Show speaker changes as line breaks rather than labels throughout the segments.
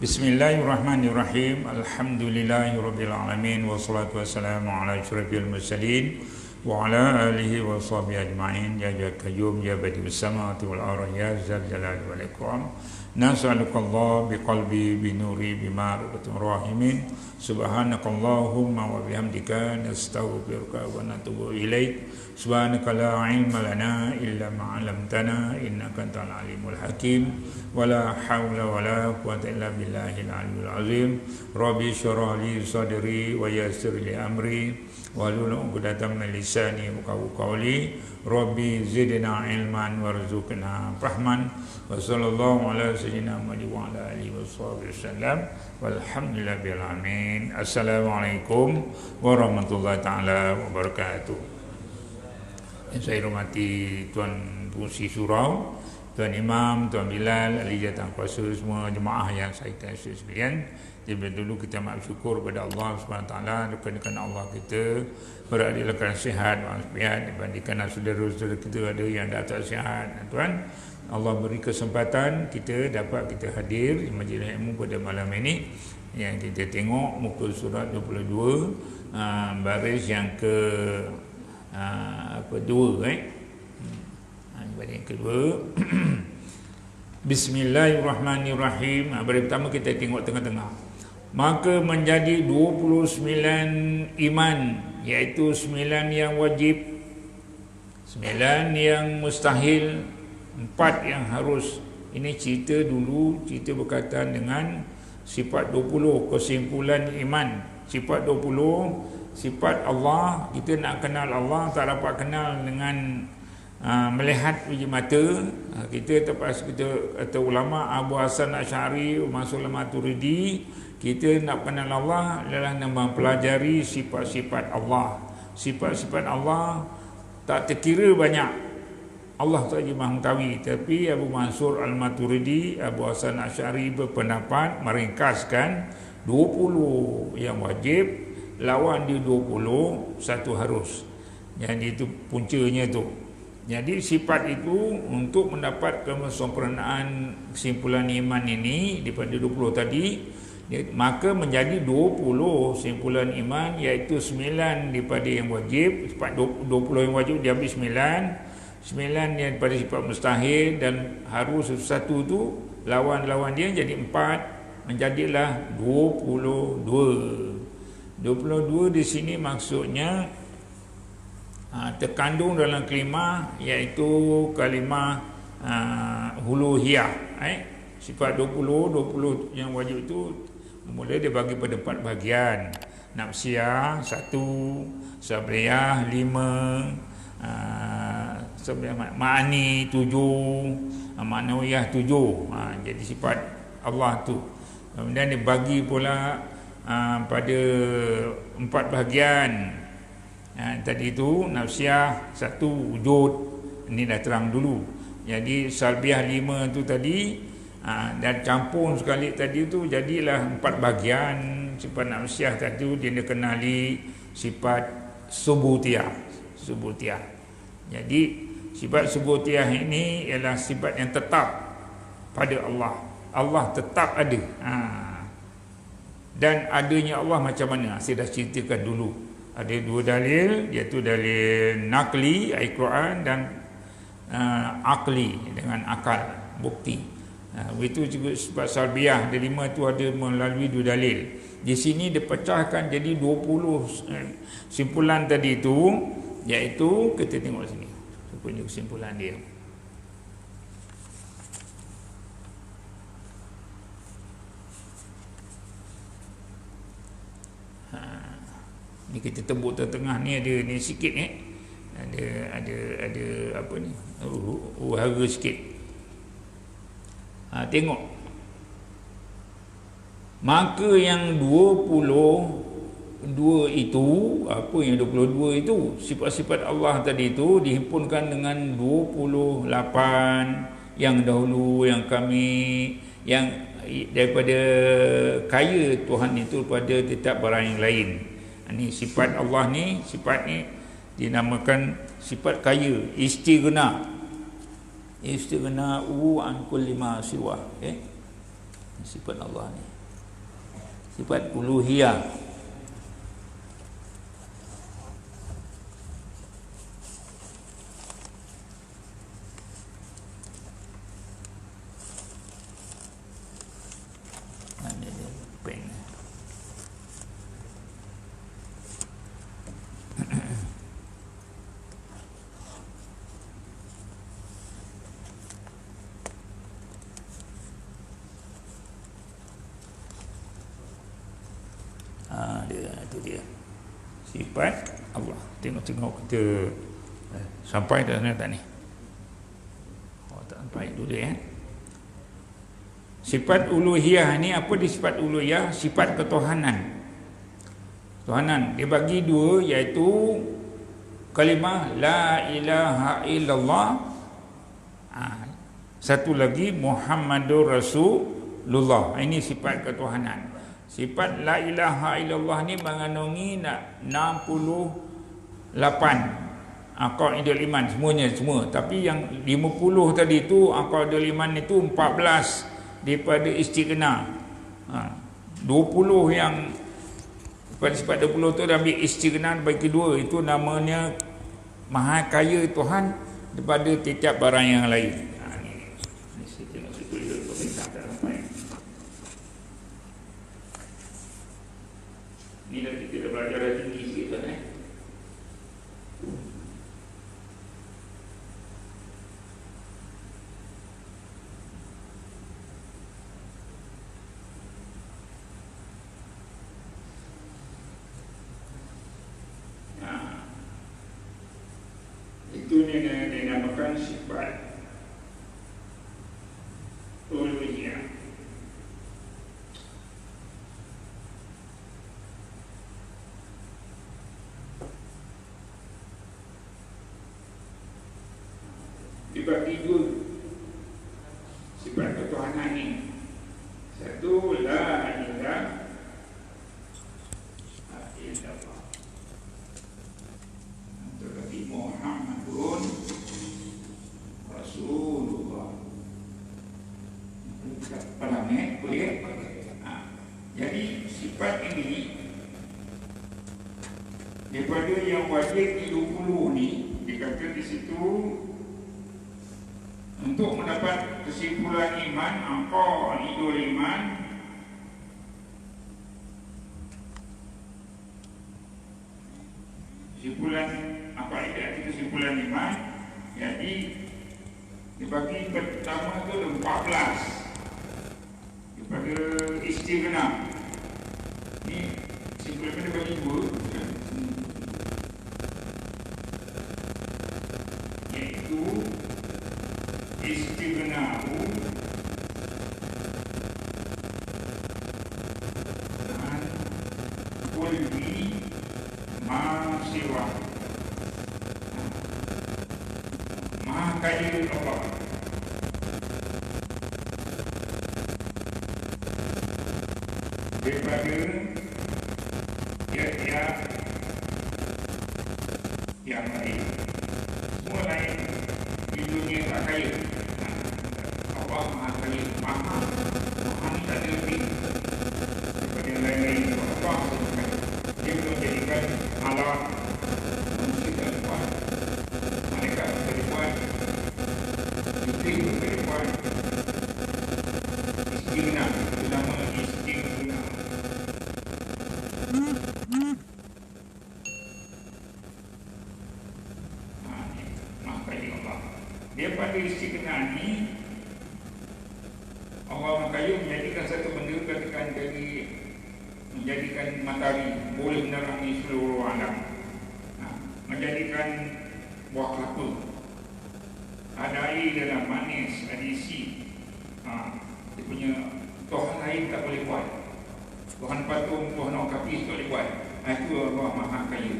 Bismillahirrahmanirrahim. Alhamdulillahirabbil alamin wassalatu wassalamu ala asyrafil mursalin wa ala alihi wa sahbihi ajma'in. Ya qayyum ya badi'us samawati wal ardi ya zal jalali wal ikram. Nas'alukallah biqalbi binuri bima'rifatir rahimin. Subhanakallahumma wa bihamdika nastaghfiruka wa natubu ilaik. Subhanaka la ilma lana illa ma 'allamtana innaka antal alimul hakim. Wala haula wala quwwata illa billahil aliyyil azim. Rabbi shrah li sadri wa yassir li amri wahlul 'uqdatam min lisani yafqahu qawli. Rabbi zidna ilman warzuqna fahman. Wa sallallahu ala sayyidina Muhammad wa ala alihi wasallam. Walhamdulillahil alamin. Assalamualaikum warahmatullahi taala wabarakatuh. Yang saya hormati Tuan Fungsi Surau, Tuan Imam, Tuan Bilal, ahli jawatan kuasa, semua jemaah yang saya kasih sekalian. Jadi dulu kita bersyukur kepada Allah SWT, rekan-rekan Allah kita berada dalam keadaan sihat walafiat dibandingkan saudara-saudara kita ada yang tak sihat. Tuan, Allah beri kesempatan kita dapat kita hadir di majlis ilmu pada malam ini. Yang kita tengok muka surat 22, baris yang ke kedua, baris yang kedua. Bismillahirrahmanirrahim. Baris pertama kita tengok tengah-tengah. Maka menjadi 29 iman, iaitu 9 yang wajib, 9 yang mustahil, 4 yang harus. Ini cerita dulu, cerita berkaitan dengan sifat 20, kesimpulan iman. Sifat 20, sifat Allah. Kita nak kenal Allah, tak dapat kenal dengan melihat biji mata. Kita terpaksa, kita kata ulama Abu Hasan Asy'ari, Mansur Maturidi, kita nak kenal Allah adalah mempelajari sifat-sifat Allah. Sifat-sifat Allah tak terkira banyak, Allah saja maha mengetahui. Tapi Abu Mansur Al-Maturidi, Abu Hasan Asy'ari berpendapat meringkaskan 20 yang wajib, lawan dia 20, satu harus. Jadi itu puncanya tu. Jadi sifat itu untuk mendapat kesempurnaan kesimpulan iman ini daripada 20 tadi, maka menjadi 20 simpulan iman, iaitu 9 daripada yang wajib. Sifat 20 yang wajib dia ambil 9 daripada sifat mustahil dan harus satu tu, lawan-lawan dia jadi 4, menjadilah 22. 22 di sini maksudnya terkandung dalam kalimah, iaitu kalimah huluhiyah. Sifat 20 yang wajib itu mula dia bagi pada 4 bahagian. Nafsiyah 1, sabriyah 5, ma'ani 7, ma'nawiyah 7. Jadi sifat Allah tu. Kemudian dia bagi pula pada 4 bahagian. Tadi itu nafsiyah 1, wujud. Ini dah terang dulu. Jadi salbiah 5 tu tadi, dan campur sekali tadi tu jadilah 4 bahagian. Sifat nafsiyah tadi dia kenali sifat subutiyah. Jadi sifat subutiyah ini ialah sifat yang tetap pada Allah. Allah tetap ada. Dan adanya Allah macam mana? Saya dah ceritakan dulu. Ada 2 dalil, iaitu dalil naqli, Al-Quran, dan akli, dengan akal, bukti. Itu juga sifat salbiah. Ada 5 tu ada melalui 2 dalil. Di sini dipecahkan jadi 20 simpulan tadi itu, iaitu kita tengok sini rupanya kesimpulan dia. Ni kita tembuk tengah ni, ada ni sikit ni. Ada apa ni? Harga sikit. Tengok. Maka yang 22 itu, apa yang 22 itu? Sifat-sifat Allah tadi itu dihimpunkan dengan 28 yang dahulu, yang kami, yang daripada kaya Tuhan itu pada tetap barang yang lain. Ini sifat Allah ni, sifat ni dinamakan sifat kaya, istighna'u an kulli ma siwa. Sifat Allah ni sifat uluhiyah. Mana dia pen? Itu dia sifat Allah. Tengok kita sampai dah tak ni? Tak sampai dulu ya. Sifat uluhiyah ni apa di sifat uluhiyah? Sifat ketuhanan. Tuhanan dia bagi dua, iaitu kalimah la ilaha illallah. Satu lagi Muhammadur Rasulullah. Ini sifat ketuhanan. Sifat la ilaha illallah ni mengandungi 68 aqaidul iman semua. Tapi yang 50 tadi tu aqaidul iman itu 14 daripada istighna. 20 yang pada sifat 20 tu dah ambil istighna bagi kedua, itu namanya maha kaya Tuhan daripada tiap barang yang lain. Ni dah kita dah belajar dah tinggi sikit kan itu dinamakan sifat uluhiyah. Dibagi dua sifat ketuhanan ini. Satu la ilaha illallah. Satu lagi Muhammadun Rasulullah. Faham boleh? Jadi sifat ini daripada yang wajib di 20 ni dikata di situ. Untuk mendapat kesimpulan iman, aqaidul iman, kesimpulan aqaidah itu kesimpulan iman. Jadi dibagi pertama tu 14 daripada istighna. Ni kesimpulan dia bagi dua, iaitu istighna'u dan kulli ma siwa. Maha kaya Allah. Daripada tiap-tiap yang lain. Semua lain di dunia tak kaya. Allah maha kaya, maha ni tak ada lebih daripada yang lain-lain. Allah dia belum jadikan alam manusia tak boleh buat, malaikat tak boleh buat, isteri tak boleh buat. Istighna, itu nama istighna. Maha kaya Allah. Dia pada istighna ni Allah Makaya menjadikan satu benda, katakan dari menjadikan matahari boleh menerangi seluruh alam, menjadikan buah kelapa, ada air dalam, manis, ada isi. Dia punya Tuhan lain tak boleh buat. Tuhan patung, Tuhan Al-Kapis tak boleh buat. Itu Allah Maha Kaya.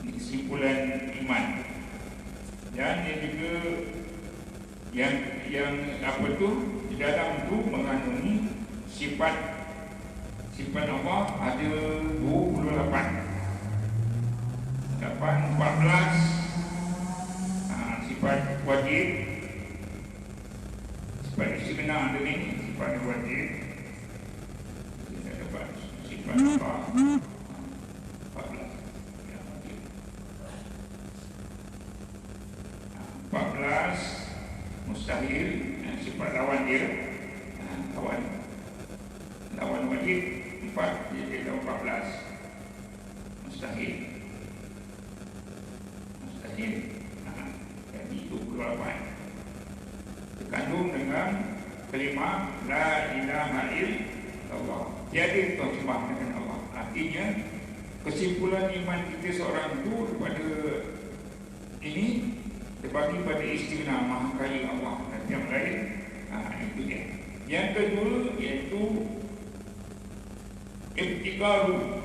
Ini kesimpulan iman. Dan dia juga yang apa tu di dalam tu mengandungi sifat Allah ada 28. Dapat 14 sifat wajib, sifat istighna ada ni, sifat wajib. Kita dapat sifat apa? 14. Ya, wajib. 14 mustahil, sifat lawan dia. Lawan wajib 4, jadi ada 14. Mustahil. Jadi 28. Terkandung dengan kalimah la ilaha illallah. Tiada Tuhan sembah dengan Allah. Artinya kesimpulan iman kita seorang itu pada ini terbagi pada istighna, maha kaya Allah dan yang lain. Itu dia. Yang kedua iaitu ibtikaru.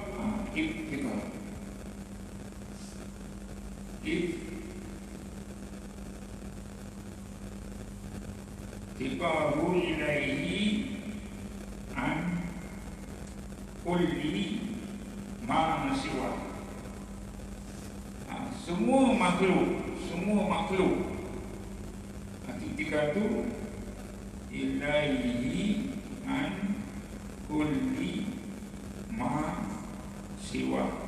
Ibtikaru ilaihi an kulli ma siwa. Semua makhluk ketika itu ilaihi an kulli ma siwa.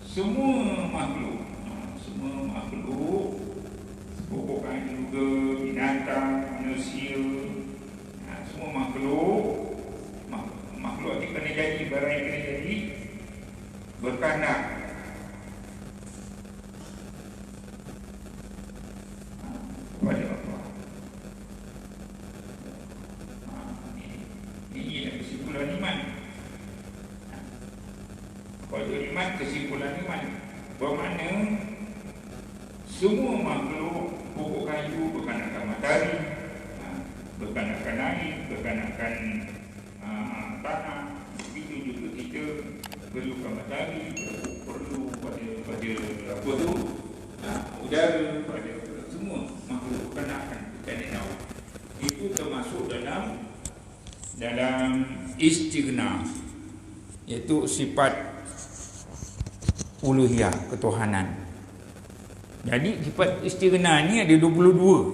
Semua makhluk bukan juga binatang, manusia, semua makhluk ini kena jadi, barang yang kena jadi berkandak kepada Allah. Ini adalah kesimpulan iman. Pada iman, kesimpulan iman bermakna semua makhluk, pokok kayu berkandakan matahari, berkandakan air, berkandakan tanah. Begitu juga kita perlukan matahari, perlu pada apa tu, udara, pada semua makhluk berkandakan berkandakan. Itu termasuk dalam istighna, iaitu sifat uluhiyah, ketuhanan. Jadi sifat istighna ni ada 22.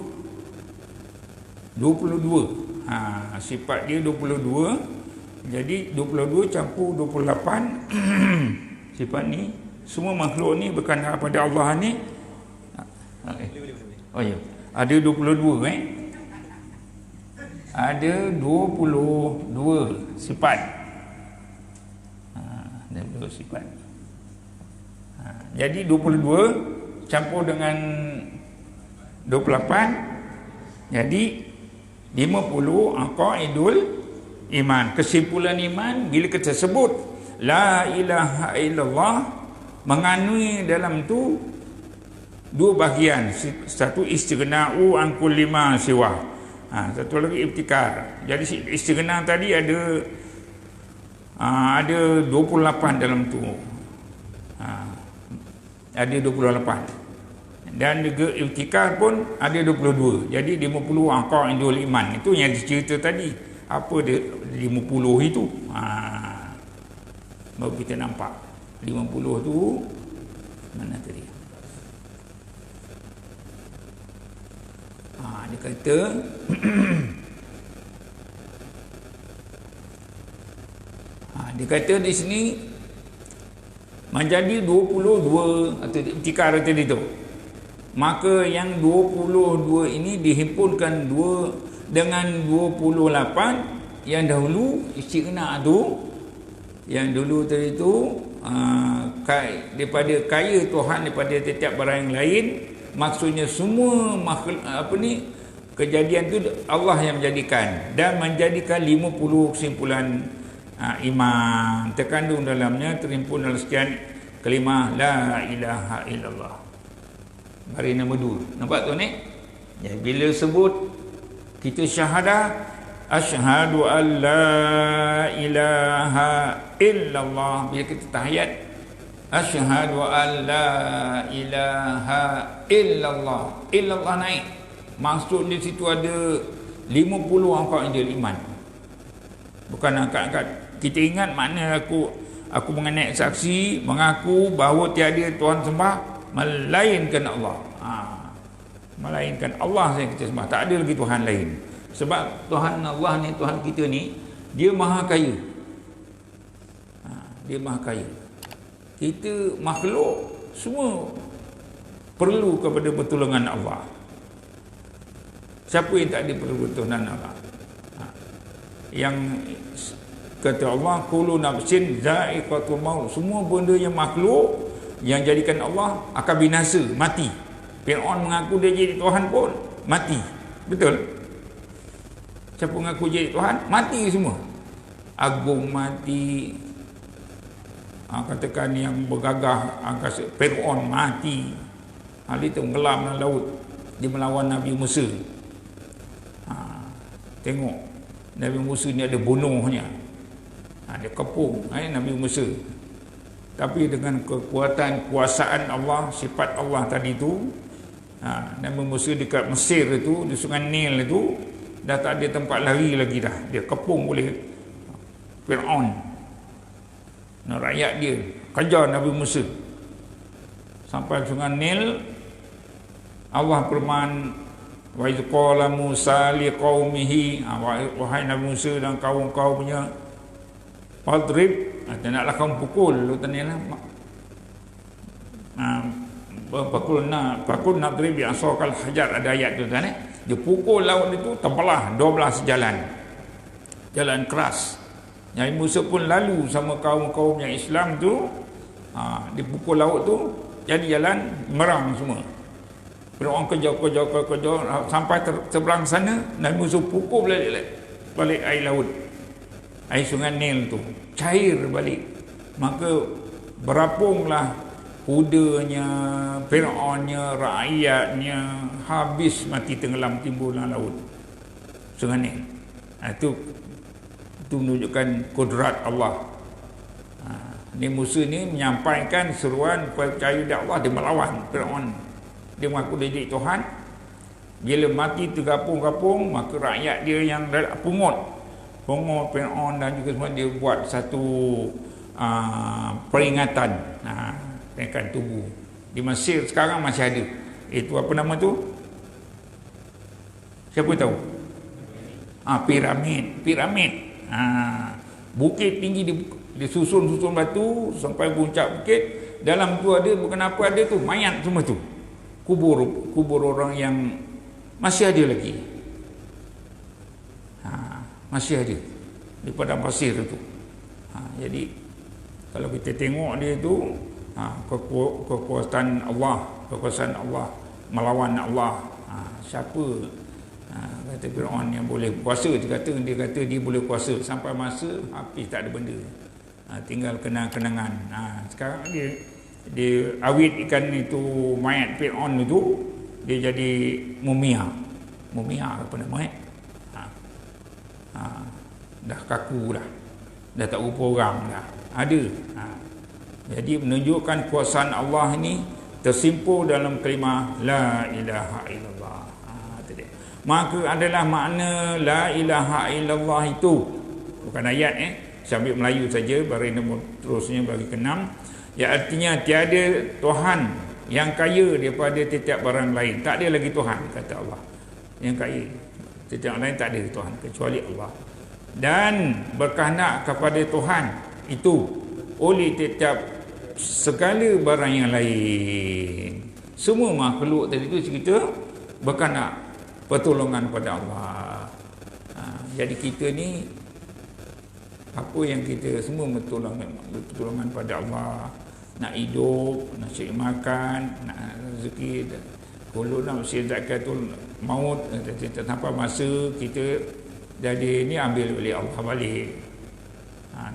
Sifat dia 22. Jadi 22 campur 28. Sifat ni semua makhluk ni berkandar pada Allah ni. Oh ya. Ada 22 Ada 22 sifat. Ada 22 sifat. Jadi 22 campur dengan 28, jadi 50 aqaidul iman. Kesimpulan iman bila kita sebut la ilaha illallah, mengandungi dalam tu dua bahagian. Satu istighna'u an kulli ma siwa, satu lagi ibtikar. Jadi istighna tadi ada 28 dalam tu, ada 28. Dan juga ibtikar pun ada 22. Jadi 50 aqaidul iman. Itu yang dicerita tadi. Apa dia 50 itu? Baru kita nampak 50 tu mana tadi? Dia kata dia kata di sini menjadi 22 atau ibtikar tadi tu. Maka yang 22 ini dihimpunkan dengan 28 yang dahulu istighna tu, yang dulu tadi tu daripada kaya Tuhan daripada setiap barang yang lain. Maksudnya semua makhluk kejadian tu Allah yang menjadikan, dan menjadikan 50 kesimpulan iman terkandung dalamnya, terhimpun dalam sekian kalimah la ilaha illallah. Hari nombor 2. Nampak tu ni? Ya, bila sebut kita syahadah asyhadu an la ilaha illallah, bila kita tahiyat asyhadu an la ilaha illallah, illallah naik. Maksud di situ ada 50 aqaidul iman. Bukan angkat-angkat. Kita ingat makna aku mengenai saksi, mengaku bahawa tiada Tuhan sembah melainkan Allah. Melainkan Allah yang kita sembah, tak ada lagi Tuhan lain. Sebab Tuhan Allah ni, Tuhan kita ni, dia maha kaya. Dia maha kaya. Kita makhluk semua perlu kepada pertolongan Allah. Siapa yang tak ada perlu pertolongan Allah? Yang kata Allah, kullu nafsin za'iqatul maut. Semua benda yang makhluk yang jadikan Allah akan binasa, mati. Fir'aun mengaku dia jadi Tuhan pun mati. Betul? Siapa mengaku jadi Tuhan, mati semua. Agung mati. Katakan yang bergagah angkasa, Fir'aun mati. Hal itu tenggelam dalam laut. Dia melawan Nabi Musa. Tengok, Nabi Musa ni ada bunuhnya. Dia kepung Nabi Musa. Tapi dengan kekuatan kuasaan Allah, sifat Allah tadi tu, Nabi Musa dekat Mesir itu, di Sungai Nil itu, dah tak ada tempat lari lagi dah. Dia kepung oleh Fir'aun. Rakyat dia kejar Nabi Musa sampai Sungai Nil. Allah firman, wa iz qala Musa liqaumihi, wahai Nabi Musa dan kaum-kaumnya, fadrib, naklah kamu pukul lutanlah. Pakul nadrib bi asaqal hajar, ada ayat tu kan. Dia pukul laut itu, terbelah 12 jalan. Jalan keras. Nabi Musa pun lalu sama kaum-kaum yang Islam tu, dia pukul laut tu, jadi jalan merang semua. Orang kejar sampai seberang sana, Nabi Musa pukul balik air laut. Air Sungai Nil tu cair balik. Maka berapunglah kudanya, Fir'aunnya, rakyatnya, habis mati tenggelam timbul dalam laut Sungai Nil. Itu menunjukkan kudrat Allah. Ni Musa ni menyampaikan seruan percaya di Allah, dia melawan Fir'aun. Dia mengaku dia jadi Tuhan. Bila mati tergapung-gapung, maka rakyat dia yang pungut Fir'aun dan juga semua, dia buat satu peringatan, peringatan tubuh. Di Mesir sekarang masih ada. Itu apa nama tu? Siapa tahu? Piramid. Bukit tinggi disusun batu sampai puncak bukit. Dalam tu ada, bukan apa ada tu, mayat semua tu. Kubur orang yang masih ada lagi. Masih ada di padang pasir itu. Jadi kalau kita tengok dia tu, kekuasaan Allah melawan Allah. Siapa kata Fir'aun yang boleh kuasa? Dia kata dia boleh kuasa sampai masa habis tak ada benda. Tinggal kenang-kenangan. Sekarang dia awetkan itu mayat Fir'aun itu, dia jadi mumia apa nama dah kaku dah tak rupa orang dah ada. Jadi menunjukkan kuasaan Allah ini tersimpul dalam kalimah la ilaha illallah. Maka adalah makna la ilaha illallah itu, bukan ayat saya ambil Melayu saja, baris nombor terusnya bagi ke-6, ya artinya tiada Tuhan yang kaya daripada setiap barang lain. Tak ada lagi Tuhan, kata Allah, yang kaya. Setiap lain tak ada Tuhan kecuali Allah. Dan berkehendak kepada Tuhan itu oleh setiap segala barang yang lain. Semua makhluk tadi itu cerita berkehendak pertolongan pada Allah. Jadi kita ni, apa yang kita semua pertolongan pada Allah. Nak hidup, nak cari makan, nak rezeki, kalau nak usia zakatul maut, tanpa masa kita jadi ni ambil oleh Allah balik.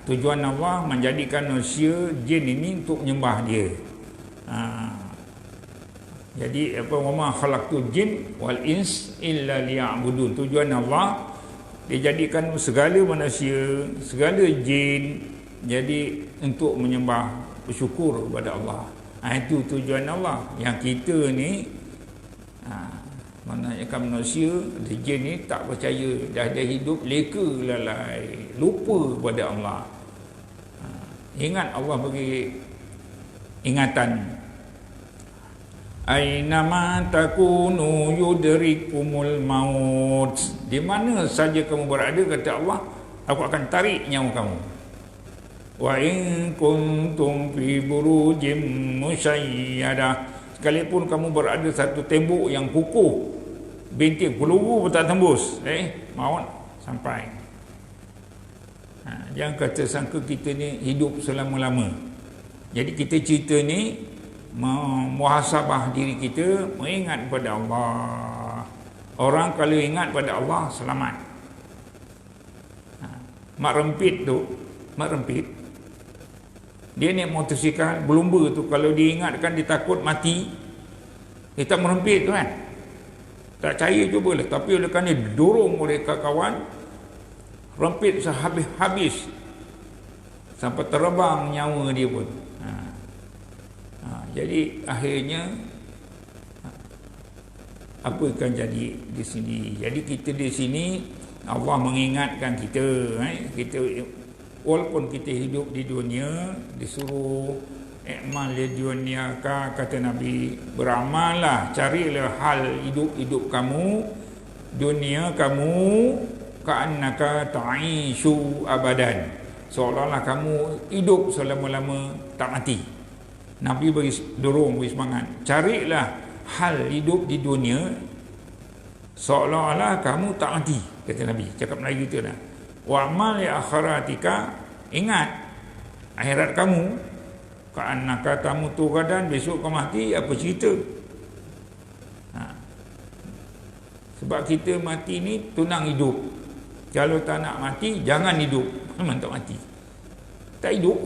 Tujuan Allah menjadikan manusia jin ini untuk menyembah dia. Jadi apa, wama khalaqtul jin wal ins illa liya'budun. Tujuan Allah, dia jadikan segala manusia, segala jin jadi untuk menyembah, bersyukur kepada Allah. Itu tujuan Allah. Yang kita ni maknanya kan manusia, jin ni tak percaya, dah hidup leka lalai, lupa kepada Allah. Ingat Allah bagi ingatan. Ainama takunu yudrikumul maut. Di mana saja kamu berada, kata Allah, aku akan tarik nyawa kamu. Wa in kuntum fi burujim musayyadah. Sekalipun kamu berada satu tembok yang kukuh, bintik peluru pun tak tembus, maut sampai. Jangan kata sangka kita ni hidup selama-lama. Jadi kita cerita ni muhasabah diri kita, mengingat pada Allah. Orang kalau ingat pada Allah, selamat. Mak Rempit tu, Mak Rempit, dia naik motosikal, berlumba tu, kalau dia ingatkan dia takut mati, dia tak merempit tu kan. Tak percaya cubalah. Tapi oleh kerana didorong oleh kawan, rempit sehabis-habis sampai terbang nyawa dia pun. Jadi akhirnya apa akan jadi di sini? Jadi kita di sini Allah mengingatkan kita, kita walaupun kita hidup di dunia, disuruh ikmal di dunia, kata Nabi, beramallah, carilah hal hidup kamu, dunia kamu, ka'annaka ta'ishu abadan, seolah-olah kamu hidup selama-lama tak mati. Nabi bagi dorong, bagi semangat, carilah hal hidup di dunia seolah-olah kamu tak mati, kata Nabi. Cakap Melayu tu dah. Wa'mal li akhiratika, ingat akhirat kamu, ka'annaka tamutu gadan, besok kau mati, apa cerita? Sebab kita mati ni tunang hidup. Kalau tak nak mati, jangan hidup. Memang tak mati, tak hidup.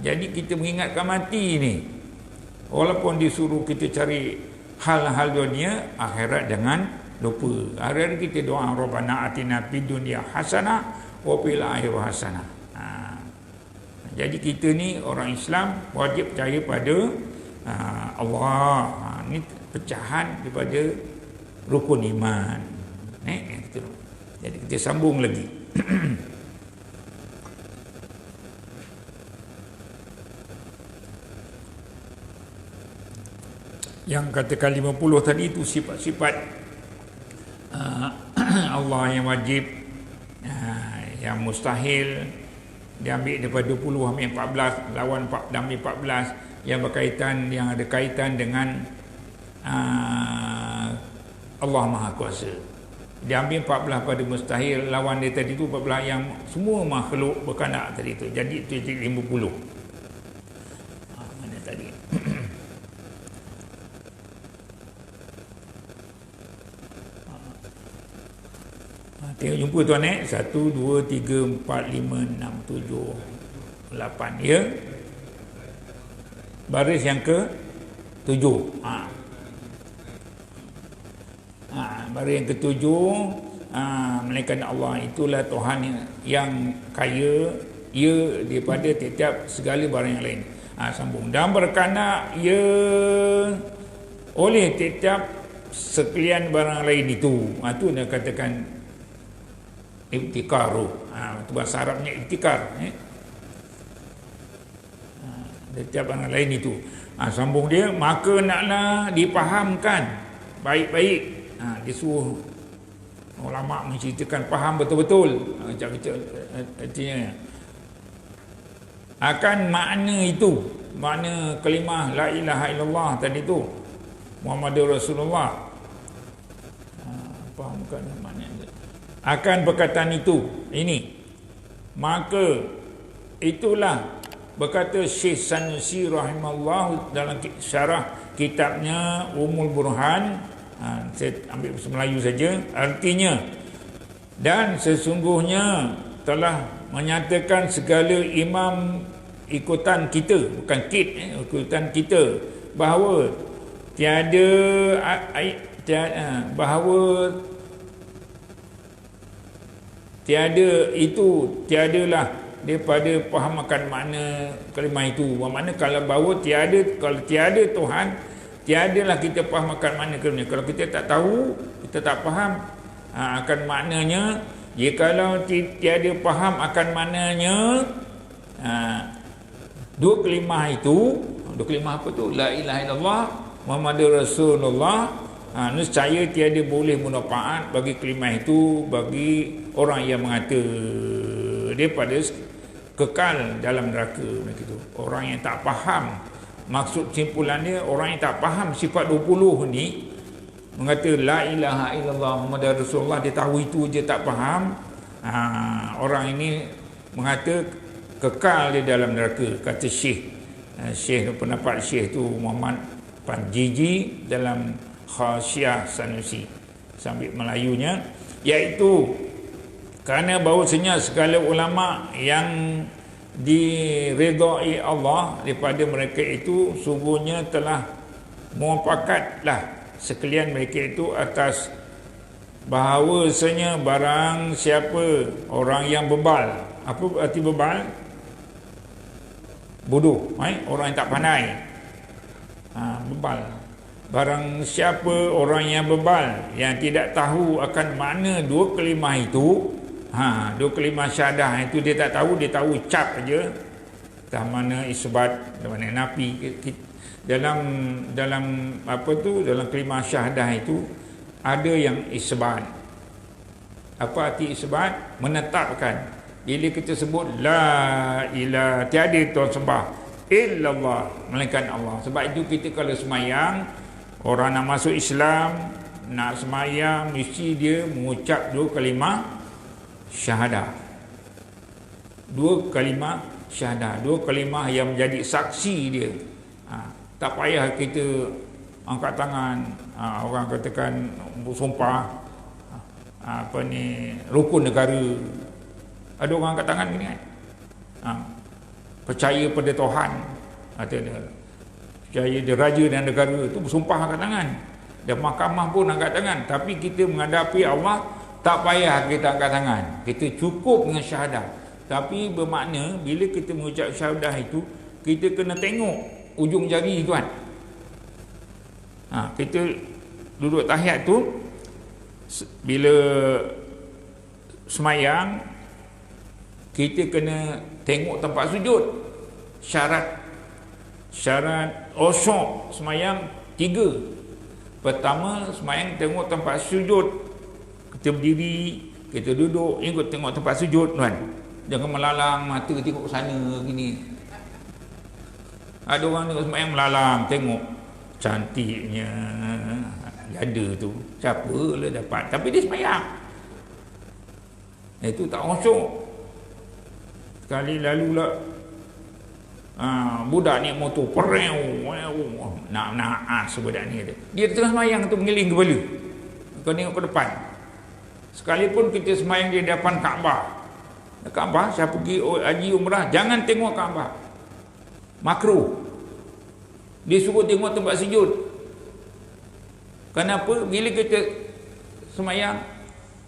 Jadi kita mengingatkan mati ni, walaupun disuruh kita cari hal-hal dunia, akhirat jangan lupa. Hari-hari kita doa, Rabbana atina fid dunya hasanah wa fil akhirati hasanah. Jadi kita ni orang Islam wajib percaya pada Allah. Ini pecahan daripada rukun iman. Jadi kita sambung lagi. Yang katakan 50 tadi itu sifat-sifat Allah yang wajib, yang mustahil diambil daripada 20 sampai 14, lawan ambil 14 yang berkaitan, yang ada kaitan dengan Allah Maha Kuasa. Diambil 14 pada mustahil, lawan dia tadi tu 14 yang semua makhluk berkandak tadi tu. Jadi itu 50. Mana tadi? Tengok jumpa tuan 1, 2, 3, 4, 5, 6, 7, 8, ya. Baris yang ke 7. Baris yang ke 7, melainkan Allah itulah Tuhan yang kaya, ia daripada tiap segala barang yang lain. Sambung. Dan berkandak ia oleh tiap sekalian barang lain itu. Itu dia katakan ibtikaru. Itu bahasa Arabnya ibtikar. Setiap barang lain itu. Sambung dia, maka naklah dipahamkan baik-baik. Disuruh ulama menceritakan faham betul-betul. Artinya akan makna itu, makna kalimah la ilaha illallah tadi tu, Muhammadur Rasulullah. Fahamkan makna akan perkataan itu ini. Maka itulah berkata Syekh Sanusi rahimahullah dalam syarah kitabnya Umul Burhan. Saya ambil bahasa Melayu saja. Artinya, dan sesungguhnya telah menyatakan segala imam ikutan kita, bukan ikutan kita, bahawa tiadalah daripada fahamakan makna kalimah itu. Makna kalau tiada Tuhan, tiadalah kita fahamakan makna kalimah. Kalau kita tak tahu, kita tak faham akan maknanya, jikalau tiada faham akan maknanya dua kalimah itu, Dua kalimah apa tu? La ilaha illallah Muhammadur Rasulullah. Nescaya tiada boleh manfaat bagi kalimah itu bagi orang yang mengata dia pada kekal dalam neraka begitu. Orang yang tak faham maksud simpulannya, orang yang tak faham sifat 20 ni mengata la ilaha illallah Muhammadur Rasulullah, dia tahu itu je tak faham. Orang ini mengata kekal di dalam neraka. Kata Syekh pendapat Syekh tu Muhammad Panjiji dalam Khasyiah Sanusi sambil Melayunya, iaitu kerana bahawasanya segala ulama yang diredai Allah daripada mereka itu sungguhnya telah muafakatlah sekalian mereka itu atas bahawasanya barang siapa orang yang bebal. Apa arti bebal? Bodoh, orang yang tak pandai. Bebal. Barang siapa orang yang bebal, yang tidak tahu akan makna dua kalimah itu, dua kalimah syahadah itu dia tak tahu, dia tahu cap aja. Tak mana isbat, tak mana nafi. Dalam apa tu, dalam kalimah syahadah itu ada yang isbat. Apa arti isbat? Menetapkan. Bila kita sebut la ilaha, tiada tuhan sembah illallah melainkan Allah. Sebab itu kita kalau semayang, orang nak masuk Islam, nak semayang, mesti dia mengucap dua kalimah syahadah. Dua kalimah syahadah, dua kalimah yang menjadi saksi dia. Tak payah kita angkat tangan, orang katakan bersumpah rukun negara. Ada orang angkat tangan gini kan, percaya pada Tuhan, percaya dia raja dan negara, tu bersumpah angkat tangan. Dan mahkamah pun angkat tangan. Tapi kita menghadapi Allah, tak payah kita angkat tangan, kita cukup dengan syahadah. Tapi bermakna bila kita mengucap syahadah itu, kita kena tengok ujung jari tuan. Kita duduk tahiyat tu, bila semayang kita kena tengok tempat sujud. Syarat khusyuk semayang 3. Pertama, semayang tengok tempat sujud. Kita berdiri, kita duduk, ikut tengok tempat sujud tuan. Jangan melalang mata tengok sana gini. Ada orang tengok semayang melalang, tengok cantiknya janda tu, siapa lah dapat, tapi dia semayang. Itu tak khusyuk. Sekali lalu lah budak ni motor pereu nak budak ni dia tengah semayang tu mengiling kepala, kau tengok ke depan. Sekalipun kita semayang di depan Kaabah, saya pergi haji umrah, jangan tengok Kaabah, makruh. Dia suruh tengok tempat sujud. Kenapa? Bila kita semayang,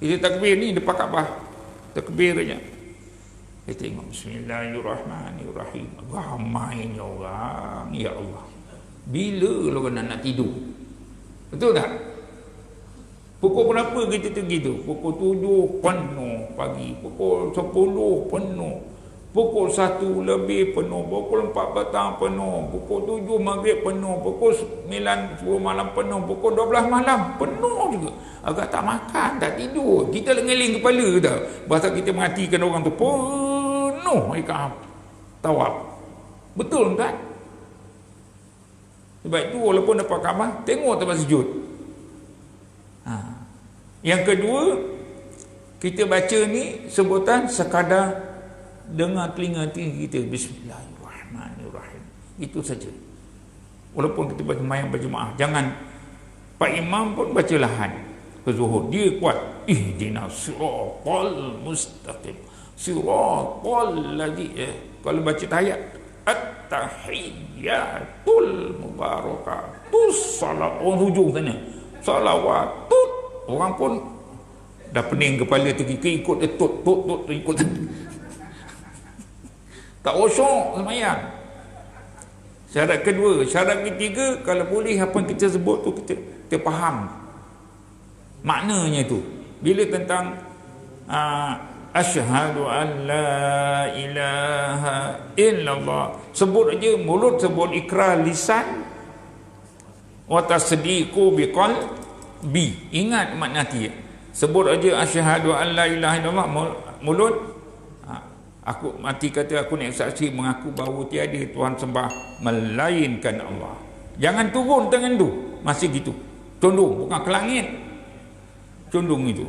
kita takbir ni depan Kaabah, takbir aja. Kita tengok Bismillahirrahmanirrahim. Ramainya orang, ya Allah. Bila orang nak tidur? Betul tak? Pukul berapa kita pergi tu? Pukul 7 penuh pagi, pukul 10 penuh, pukul 1 lebih penuh, pukul 4 petang penuh, pukul 7 maghrib penuh, pukul 9 10 malam penuh, pukul 12 malam penuh juga. Agak tak makan, tak tidur. Kita lengeling kepala dah. Bahasa kita mengatikan orang tu penuh ikaf tawaf. Betul kan? Sebab itu walaupun dapat Kaabah, tengok tempat sujud. Yang kedua, kita baca ni sebutan sekadar dengar telinga kita, Bismillahirrahmanirrahim. Itu saja. Walaupun kita baca mayang berjemaah, jangan Pak Imam pun baca lahan ke zuhur, dia kuat. Ihdinas siratal mustaqim, siratal ladzi. Kalau baca tahiyat, at-tahiyyatul mubarakatus, salat orang hujung sana, salawatut. Orang pun dah pening kepala tu, ikut dia tut ikut. Tak khusyuk semayang. Syarat kedua. Syarat ketiga, kalau boleh apa yang kita sebut tu kita faham maknanya tu. Bila tentang Asyhadu an la ilaha illallah. Sebut aja mulut, sebut ikrar lisan. Wa tasdiqu biqalbi. Ingat makna hati. Sebut aja asyhadu an la ilaha illallah mulut. Aku mati kata aku nak saksi mengaku bahawa tiada Tuhan sembah melainkan Allah. Jangan turun tangan tu. Masih gitu. Condong bukan ke langit. Condong itu.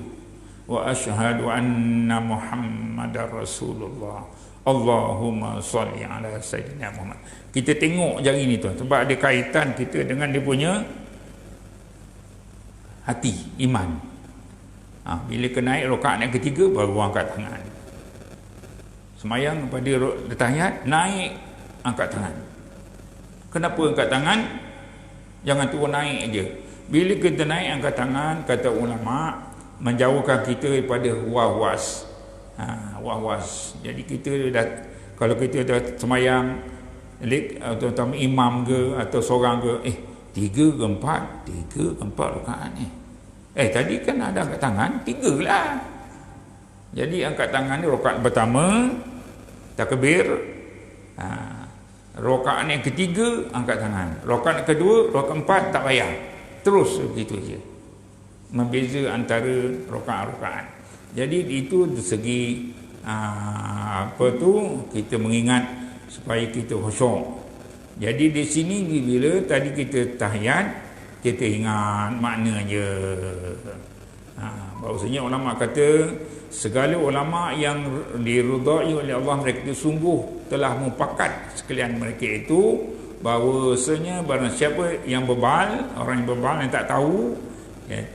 Wa asyhadu anna Muhammadar Rasulullah. Allahumma salli ala sayyidina Muhammad. Kita tengok jari ni tuan, sebab ada kaitan kita dengan dia punya hati, iman. Bila ke naik rakaat yang ketiga baru angkat tangan. Semayang pada tahiyat naik angkat tangan. Kenapa angkat tangan? Jangan turun naik aja. Bila kita naik angkat tangan, kata ulama, menjauhkan kita daripada was-was. Was-was. Jadi kita dah, kalau kita dah semayang terutama imam ke atau seorang ke, 3 ke 4 rakaat ni. Tadi kan ada angkat tangan 3 lah. Jadi angkat tangan ni rakaat pertama takbir, rakaat yang ketiga angkat tangan, rakaat kedua, rakaat empat tak payah, terus begitu je. Membeza antara rakaat-rakaat. Jadi itu dari segi kita mengingat supaya kita khusyuk. Jadi di sini bila tadi kita tahiyat, kita ingat maknanya. Bahawasanya ulama kata segala ulama yang diridai oleh Allah, mereka itu sungguh telah mufakat sekalian mereka itu bahawasanya barang siapa yang bebal, orang yang bebal yang tak tahu,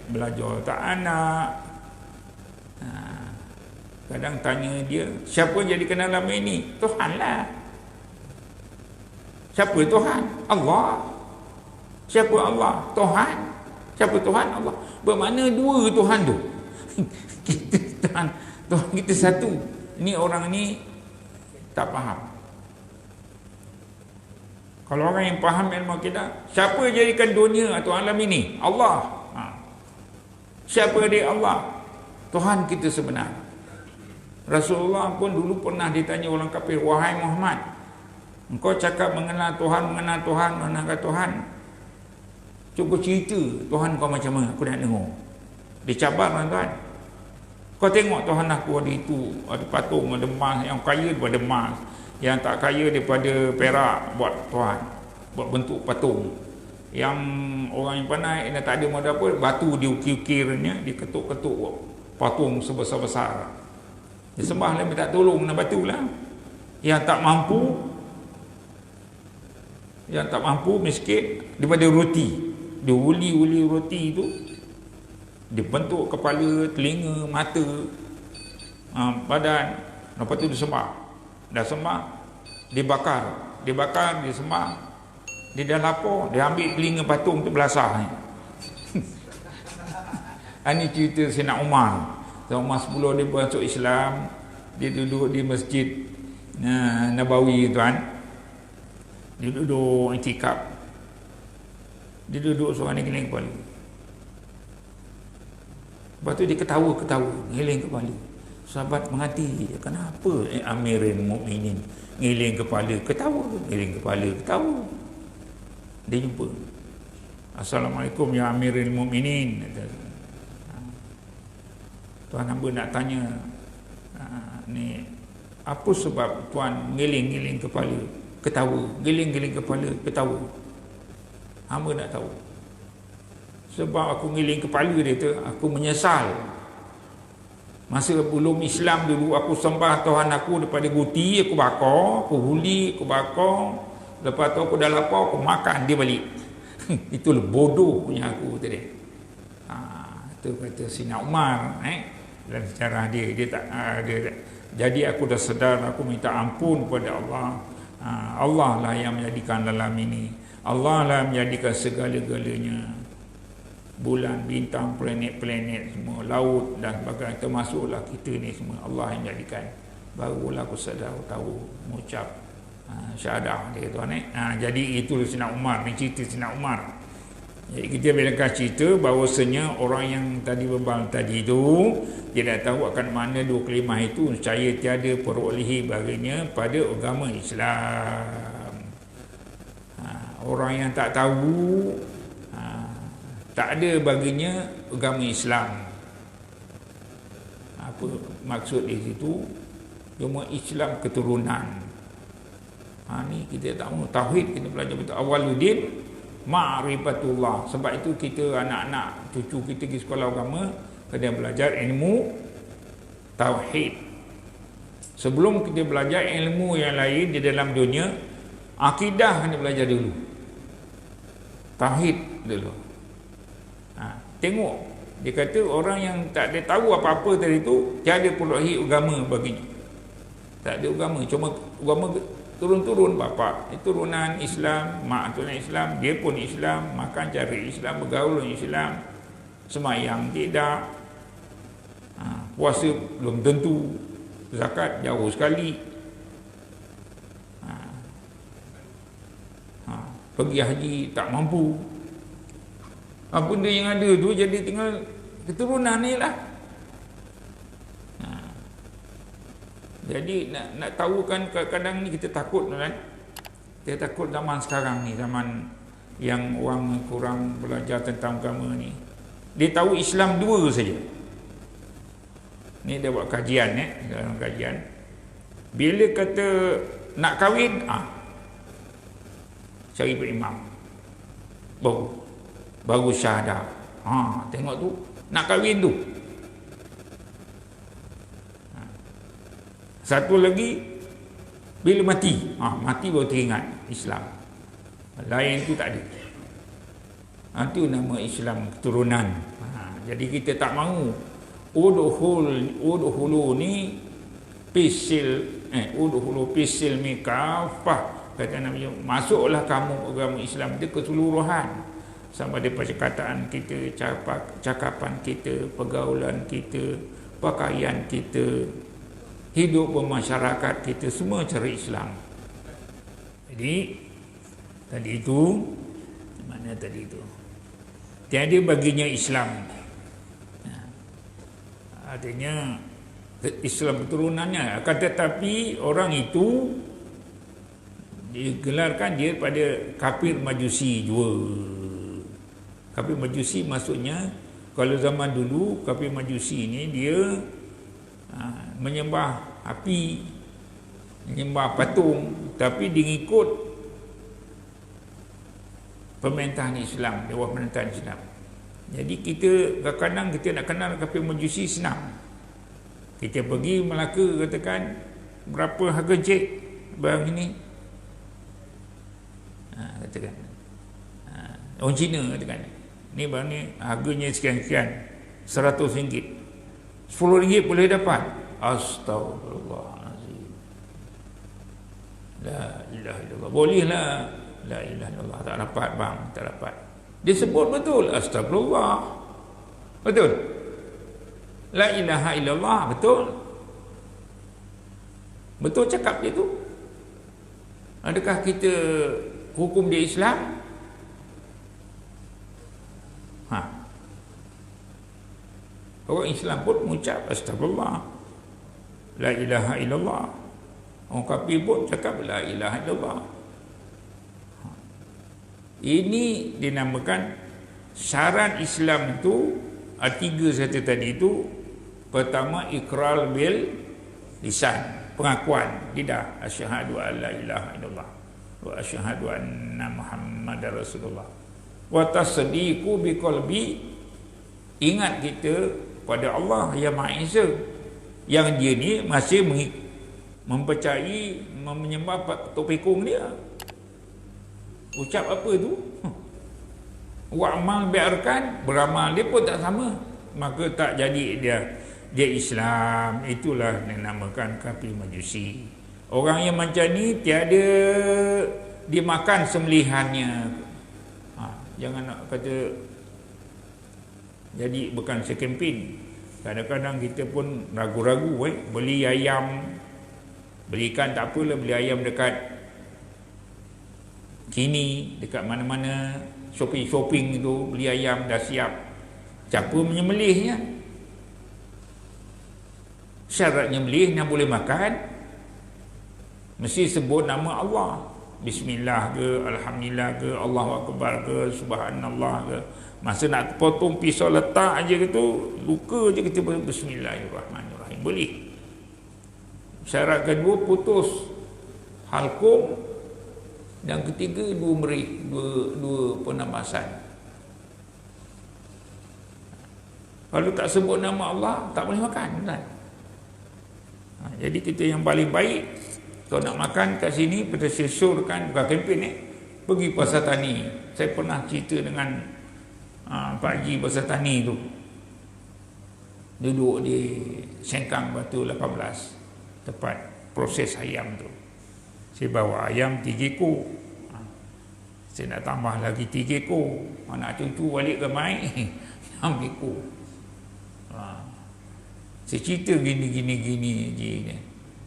belajar tak anak, kadang tanya dia, siapa jadikan alam ini? Tuhan lah. Siapa Tuhan? Allah. Siapa Allah? Tuhan. Siapa Tuhan? Allah. Bermakna dua Tuhan tu. Kita Tuhan kita satu. Ini orang ni tak faham. Kalau orang yang faham ilmu akidah, siapa jadikan dunia atau alam ini? Allah. Siapa dia Allah? Tuhan kita sebenar. Rasulullah pun dulu pernah ditanya orang kafir, wahai Muhammad, engkau cakap mengenal Tuhan, mengenal Tuhan. Cuba cerita Tuhan kau macam mana, aku nak dengar. Dia cabar tuan. Kau tengok Tuhan aku ada itu, ada patung, ada emas, yang kaya daripada emas, yang tak kaya daripada perak buat Tuhan, buat bentuk patung. Yang orang yang pandai, yang tak ada modal apa, batu diukir-ukirnya, diketuk-ketuk patung sebesar-besar. Dia sembah lah, tak tolong nak batu lah. Yang tak mampu miskin daripada roti, dia uli roti itu, dia bentuk kepala, telinga, mata, badan, lepas tu dia sembah. Dah sembah, dibakar, dia sembah, dia dah lapar, dia ambil telinga patung tu belasah. Ini cerita Sayyidina Umar. Sayyidina Umar sebelum dia masuk Islam, dia duduk di Masjid Nabawi tuan. Dia duduk iktikaf. Dia duduk seorang ni giling kepala. Lepas tu dia ketawa, giling kepala. Sahabat menghati, kenapa Amirul Mukminin giling kepala, giling kepala, ketawa. Dia jumpa. Assalamualaikum ya Amirul Mukminin. Tuan hamba nak tanya, ni apa sebab tuan giling kepala, ketawa, giling kepala, ketawa? Hamba nak tahu. Sebab aku giling kepala dia tu, aku menyesal. Masa belum Islam dulu, aku sembah Tuhan aku daripada guti, aku bakar, aku huli, aku bakar. Lepas tu aku dah lapar, aku makan dia balik. Itulah bodoh punya aku tadi. Itu kata Sayyidina Umar, dalam sejarah dia tak ada. Jadi aku dah sedar, aku minta ampun kepada Allah. Allah lah yang menjadikan alam ini. Allah lah menjadikan segala-galanya. Bulan, bintang, planet-planet semua, laut dan sebagainya, termasuklah kita ni semua Allah yang menjadikan. Barulah aku sedar, tahu, mengucap syahadah dia tuan. Jadi itu Sayyidina Umar, ni cerita Sayyidina Umar Jadi kita bila cerita bahawasanya orang yang tadi berbang tadi tu, dia dah tahu akan mana dua kalimah itu, saya tiada perolehi baginya pada agama Islam. Orang yang tak tahu, tak ada baginya agama Islam. Apa maksud di situ? Cuma Islam keturunan. Ni kita tak mahu tauhid, kita belajar betul. Awaludin ma'rifatullah. Sebab itu kita anak-anak cucu kita pergi sekolah agama kena belajar ilmu tauhid. Sebelum kita belajar ilmu yang lain di dalam dunia, akidah kena belajar dulu, tauhid dulu. Tengok, dia kata orang yang tak ada tahu apa-apa tadi tu tiada perolehi agama baginya. Tak ada agama, cuma agama turun-turun bapa, turunan Islam, mak turunan Islam, dia pun Islam, makan cara Islam, bergaul dengan Islam, semayang tidak, puasa belum tentu, zakat jauh sekali, pergi haji tak mampu. Benda yang ada tu jadi tinggal keturunan ni lah. Jadi nak tahu kan, kadang-kadang ni kita takut kan. Kita takut zaman sekarang ni, zaman yang orang kurang belajar tentang agama ni. Dia tahu Islam dua saja. Ni dia buat kajian dalam kajian. Bila kata nak kahwin, cari berimam. Baru syahadah. Tengok tu, nak kahwin tu. Satu lagi, bila mati, mati baru teringat Islam. Lain tu tak ada. Itu nama Islam keturunan. Jadi kita tak mahu udhulu ni udhulu pisil mikafah, kata Nabi, masuklah kamu agama Islam itu keseluruhan, sama ada perkataan kita, cakapan kita, pergaulan kita, pakaian kita, hidup bermasyarakat kita, semua cara Islam. Jadi tadi itu, mana tadi itu, tiada baginya Islam. Artinya Islam keturunannya, akan tetapi orang itu digelarkan dia pada kafir majusi jua. Kafir majusi maksudnya, kalau zaman dulu kafir majusi ni dia menyembah api, menyembah patung, tapi mengikut pemerintahan Islam, di bawah pemerintahan Islam. Jadi kita kadang-kadang kita nak kenal kafir majusi senang. Kita pergi Melaka, katakan berapa harga cek barang ini, katakan orang Cina katakan ni barang ni harganya sekian-sekian, RM100, RM10 boleh dapat. Astagfirullahaladzim, la ilaha illallah, bolehlah, la ilaha illallah, tak dapat bang, tak dapat. Dia sebut betul astagfirullah, betul, la ilaha illallah, betul cakap dia tu. Adakah kita hukum dia Islam? Orang Islam pun mengucap astagfirullah, la ilaha illallah. Orang kafir pun cakap la ilaha illallah. Ini dinamakan syarat Islam itu. Tiga saya tadi itu, pertama ikrar bil lisan, pengakuan lidah, asyhadu an la ilaha illallah wa asyhadu anna muhammadar rasulullah, wa tasdiqu bi qalbi, ingat kita pada Allah yang Maha Esa, yang dia ni masih mempercayai, menyembah tok pekong dia. Ucap apa tu? Wa'mal bi'arkan, beramal dia pun tak sama, maka tak jadi dia Islam. Itulah yang dinamakan kafir majusi. Orang yang macam ni tiada dimakan sembelihannya. Jangan nak kata jadi bukan sekempin. Kadang-kadang kita pun ragu-ragu beli ayam, beli ikan tak apalah, beli ayam dekat kini, dekat mana-mana shopping tu, beli ayam dah siap. Siapa menyembelihnya? Syarat nyembelih yang boleh makan mesti sebut nama Allah. Bismillah ke, Alhamdulillah ke, Allahu Akbar ke, Subhanallah ke. Masa nak potong pisau letak aja gitu, luka je kita Bismillahirrahmanirrahim. Boleh. Syarat kedua putus halkum, dan ketiga dua merih, dua penamasan. Kalau tak sebut nama Allah tak boleh makan kan? Jadi kita yang paling baik kalau nak makan kat sini, kita syorkan bukan kempen pergi pasar tani. Saya pernah cerita dengan Pak Haji pasar tani tu, duduk di Sengkang Batu 18, tempat proses ayam tu. Saya bawa ayam 3 ekor, saya nak tambah lagi 3 ekor, anak cucu balik ramai 6 ekor. Saya cerita gini.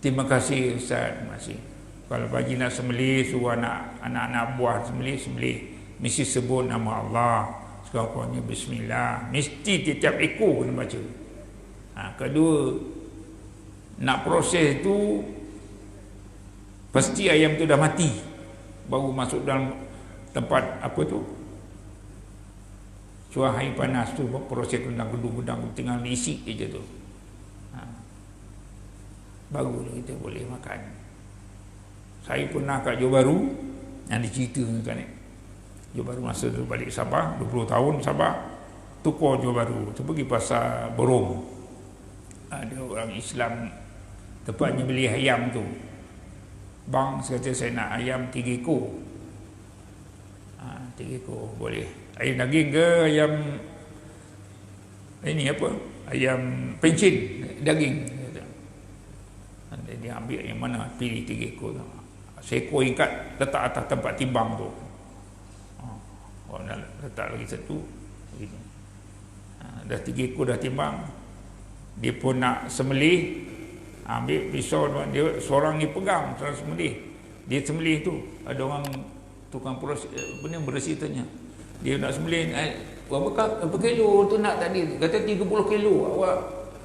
Terima kasih Ustaz, terima kasih. Kalau pagi nak sembelih, suruh anak-anak buah sembelih, mesti sebut nama Allah. Sekurang-kurangnya Bismillah. Mesti tiap ekor kena baca. Kedua, nak proses tu pasti ayam tu dah mati, baru masuk dalam tempat apa tu, cuaca air panas tu, proses gudang-gudang tinggal isi je tu. Baru kita boleh makan. Saya pernah kat Johor Bahru, yang diceritakan kan, Johor Bahru masa tu balik Sabah, 20 tahun Sabah, tukar Johor Bahru tu, pergi pasar Berong. Ada orang Islam tempatnya beli ayam tu. Bang, saya kata saya nak ayam 3 ekor. 3 ekor boleh. Ayam daging ke ayam ini apa? Ayam pencin daging. Dia ambil yang mana, pilih 3 ekor tu. Seekor ikat letak atas tempat timbang tu. Orang letak lagi satu begini. Dah 3 ekor dah timbang. Dia pun nak sembelih, ambil pisau dia, seorang ni pegang terus sembelih. Dia sembelih tu, ada orang tukang proses benar bersih tanya. Dia nak sembelih, berapa kilo tu nak tadi? Kata 30 kilo.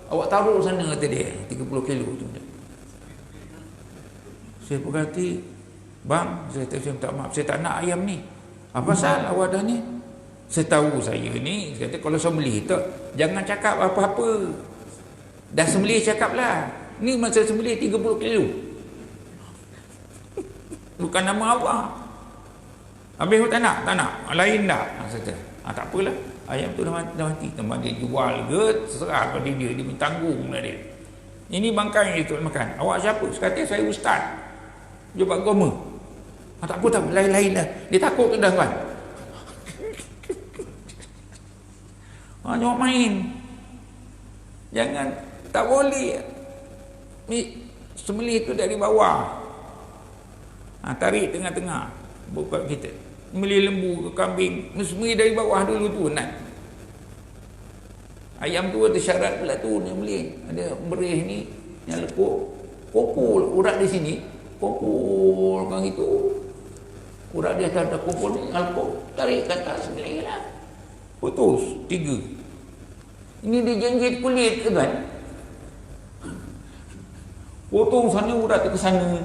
Awak taruh sana, kata dia. 30 kilo tu. Saya berkata, bang, saya minta maaf, saya tak nak ayam ni. Apa pasal awak dah ni? Saya tahu saya ni, saya kata kalau sembelih tak, jangan cakap apa-apa. Dah sembelih cakaplah. Ni masa sembelih 30 kilo. Bukan nama Allah. Habis tak nak? Tak nak. Lain dah. Saya kata, tak apalah. Ayam tu dah mati. Teman dia jual ke, terserah pada dia. Dia tanggung lah dia. Ini bangkai dia tu makan. Awak siapa? Saya kata, saya ustaz. Jawab agama. Tak apa, tak apa. Lain-lain dah. Dia takut tu dah kan. Jawab main. Jangan. Tak boleh. Sembelih tu dari bawah. Tarik tengah-tengah. Buka kita. Sembelih lembu ke kambing. Sembelih dari bawah dulu tu. Nak. Ayam tu ada syarat pula tu. Sembelih. Ada berih ni. Yang lekuk. Kokul. Urat di sini. Kokul kan itu. Urat di atas kokul ni. Lekuk. Tarik ke atas. Sembelih lah. Putus. 3. Ini dia jengjit kulit ke kan? Potong sana urat ke sana,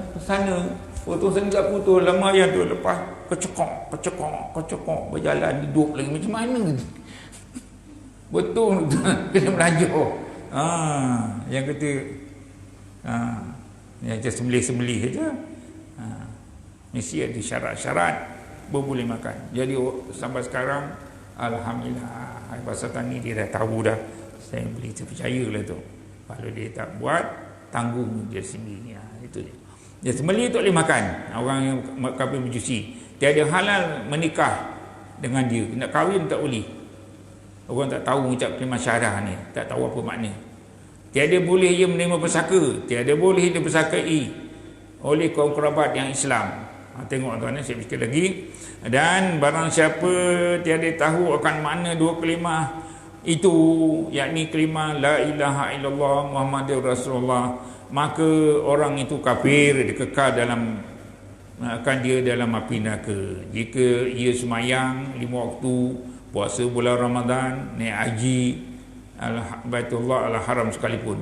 potong sana tak putus, lama yang tu lepas kecekok, berjalan hidup lagi macam mana? Betul kena belajar. Yang kata yang macam sembelih aja. Mesti ada syarat-syarat baru boleh makan. Jadi sampai sekarang alhamdulillah, pasal tani dia dah tahu dah. Saya boleh percayalah tu. Kalau dia tak buat, tanggung dia sendiri. Itu dia. Dia sembelih tak boleh makan. Orang yang kafir majusi, tiada halal menikah dengan dia. Nak kahwin tak boleh. Orang tak tahu ucap kalimah syahadah ni, tak tahu apa makna. Tiada boleh ia menerima pesaka, tiada boleh dia bersakai oleh kaum kerabat yang Islam. Tengok tuan, saya fikir lagi. Dan barang siapa tiada tahu akan makna dua kalimah itu, yakni kalimah la ilaha illallah Muhammadur Rasulullah, maka orang itu kafir, dia kekal dalam akan dia dalam api neraka. Jika ia semayang 5 waktu, puasa bulan Ramadan, naik haji Baitullah al-Haram sekalipun.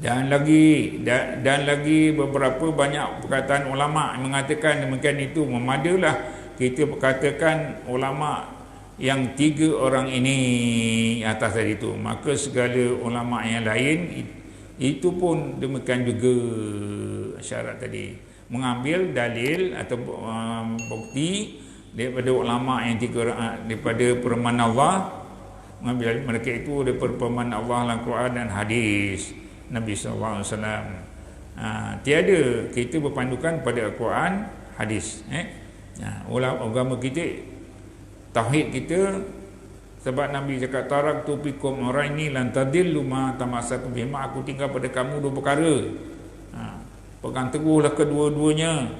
Dan lagi beberapa banyak perkataan ulama yang mengatakan demikian. Itu memadalah kita katakan ulama yang 3 orang ini atas dari itu. Maka segala ulama yang lain itu pun demikian juga syarat tadi, mengambil dalil atau bukti daripada ulama yang 3 orang, daripada firman Allah, mengambil mereka itu daripada firman Allah dalam Quran dan hadis Nabi SAW. Tiada, kita berpandukan pada Al-Quran, hadis. Agama kita, tauhid kita, sebab Nabi cakap taraktu fikum orang ini lan tadillu ma tamassakum bihi, aku tinggal pada kamu 2 perkara. Pegang teguhlah kedua-duanya,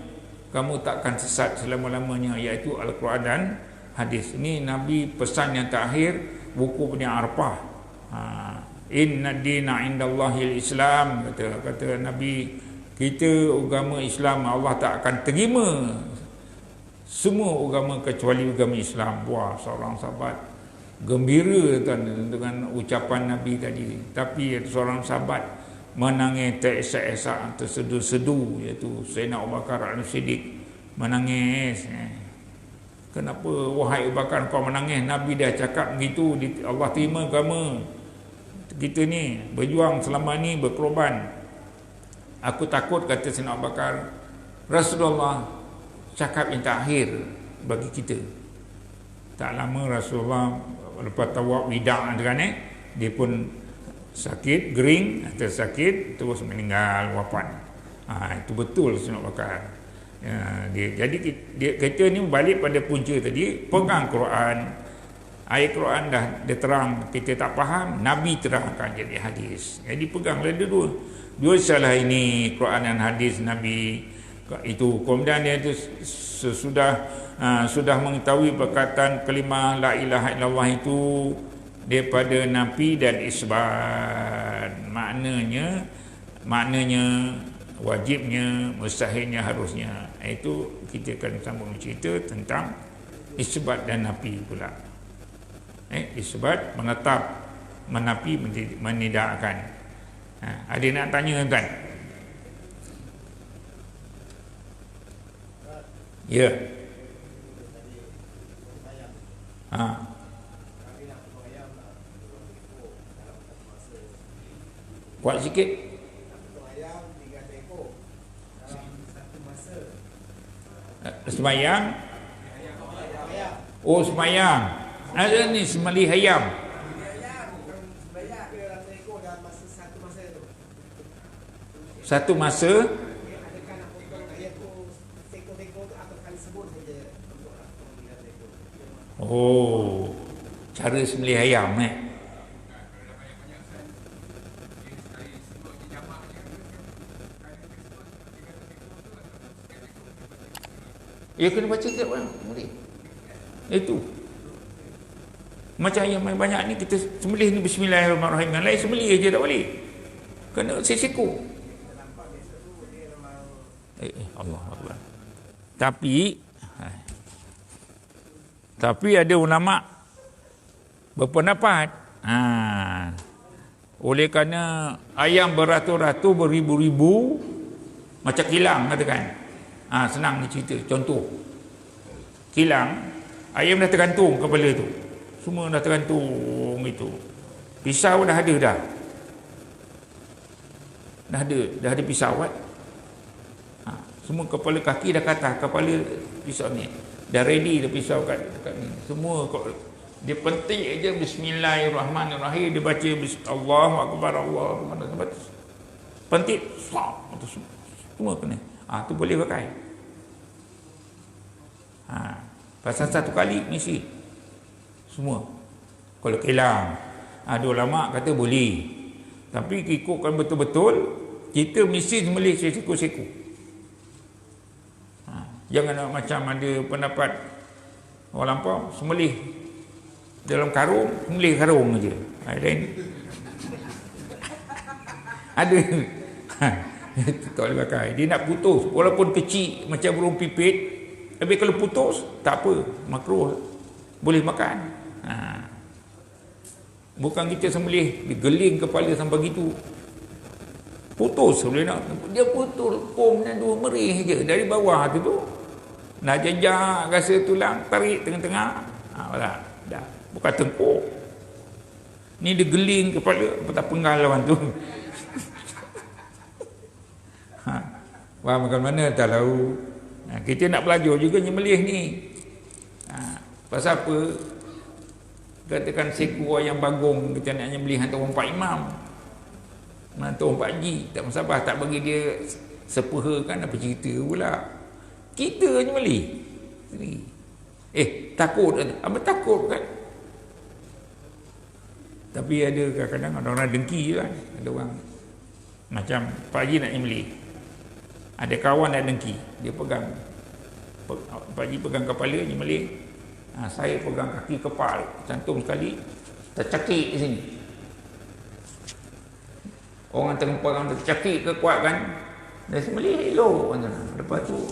kamu takkan sesat selama-lamanya, iaitu Al-Quran dan hadis. Ini Nabi pesan yang terakhir buku punya Arafah. Inna dina indallahil Islam, kata Nabi, kita agama Islam, Allah tak akan terima semua agama kecuali agama Islam. Wah, seorang sahabat gembira dengan ucapan Nabi tadi. Tapi seorang sahabat menangis teresak-esak, tersedu-sedu, iaitu Sayyidina Abu Bakar As-Siddiq menangis. Kenapa wahai Abu Bakar kau menangis? Nabi dah cakap begitu, Allah terima agama kita ni, berjuang selama ni, berkorban. Aku takut, kata Sayyidina Abu Bakar, Rasulullah cakap yang terakhir bagi kita. Tak lama Rasulullah lepas tawaf wida' dia pun sakit, gering atau sakit, terus meninggal, wafat. Itu betul Sayyidina Abu Bakar. Jadi kita ni balik pada punca tadi, pegang Quran. Ayat Quran dah terang, kita tak faham, Nabi terangkan jadi hadis. Jadi peganglah dua salah ini, Quran dan hadis Nabi itu. Kemudian dia itu sudah mengetahui perkataan kalimah la ilaha illallah itu daripada nafi dan isbat. Maknanya wajibnya, mustahilnya, harusnya. Itu kita akan sambung cerita tentang isbat dan nafi pula. Isbat menetap, menafi menidakkan. Ada nak tanya tuan? Ya. Kuat sikit. Semayang. Oh, semayang. Ada ni sembelih ayam. Satu masa. Oh, cara sembelih ayam Ya kena baca tiap orang boleh. Itu macam ayam yang banyak ni, kita sembelih ni bismillahirrahmanirrahim, yang lain sembelih je tak boleh, kena sesiku. Allah Akbar. Tapi ada ulama berpendapat oleh kerana ayam beratus-ratus, beribu-ribu, macam kilang katakan, senang ni cerita. Contoh kilang, ayam dah tergantung kepala tu, semua dah tergantung itu. Pisau dah ada dah ada pisau kan. Semua kepala kaki dah kata, kepala pisau ni dah ready, dah pisau kat ni. Semua dia penting aja bismillahirrahmanirrahim, dia baca Allahu akbar, Allahu akbar. Penting semua kena. Tu boleh pakai. Pasal satu kali mesti semua. Kalau kilang, ada ulama kata boleh, tapi ikutkan betul-betul, kita mesti sembelih siku-siku. Jangan macam ada pendapat orang lampau sembelih dalam karung, sembelih karung aja. Lain ada Tak boleh pakai. Dia nak putus walaupun kecil macam burung pipit, tapi kalau putus tak apa, makruh, boleh makan. Bukan kita sembelih digeling kepala sampai gitu, putus boleh nak, dia putus lekongnya 2 merih je dari bawah tu nak jejak rasa tulang, tarik tengah-tengah, dah bukan tengkuk. Ni dia geling kepala patah penggal lawan tu. Faham kan mana tak tahu. Kita nak belajar juga nyembelih ni. Pasal apa? Katakan seekor yang bagong kita nak nyembelih hantar orang Pak Imam, hantar orang Pak Haji, tak masalah, tak bagi dia sepeha kan, apa cerita pula. Kita nyembelih sendiri. Takut, apa takut kan? Tapi ada kadang-kadang orang dengki kan, ada orang macam Pak Haji nak nyembelih, ada kawan nak dengki, dia pegang, Pak Haji pegang kepala nyembelih, saya pegang kaki kepal, cantum sekali, tercakik di sini. Orang terperang tercakik ke kuat kan, dia sembelih elok. Lepas tu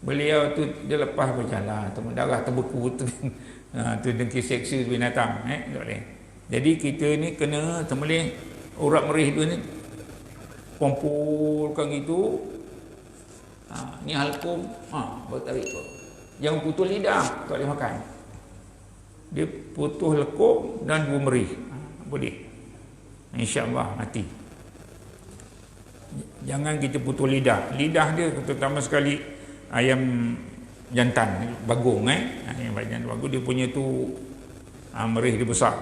beliau tu dia lepas berjalan, darah terbeku tu, tu dengki seksi binatang, tak boleh. Jadi kita ni kena sembelih urat merih tu ni, kumpulkan gitu. Ni halkum, bertarik tu. Jangan putus lidah, tak boleh makan. Dia putus lekuk dan 2 merih, boleh. InsyaAllah mati. Jangan kita putus lidah. Lidah dia terutama sekali ayam jantan bagong, ayam jantan bagong, dia punya tu merih dia besar.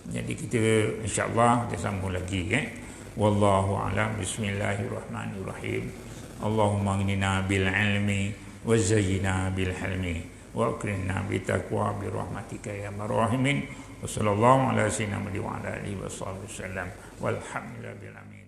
Jadi kita insyaAllah kita sambung lagi. Wallahu a'lam. Bismillahirrahmanirrahim. Allahumma aghnina bil ilmi wa zayyina bil hilmi wa akrimna bi taqwa bi rahmatika ya marhamin. Wa sallallahu ala sayyidina Muhammad wa ala alihi wa sahbihi wasallam. Walhamdulillahi rabbil alamin.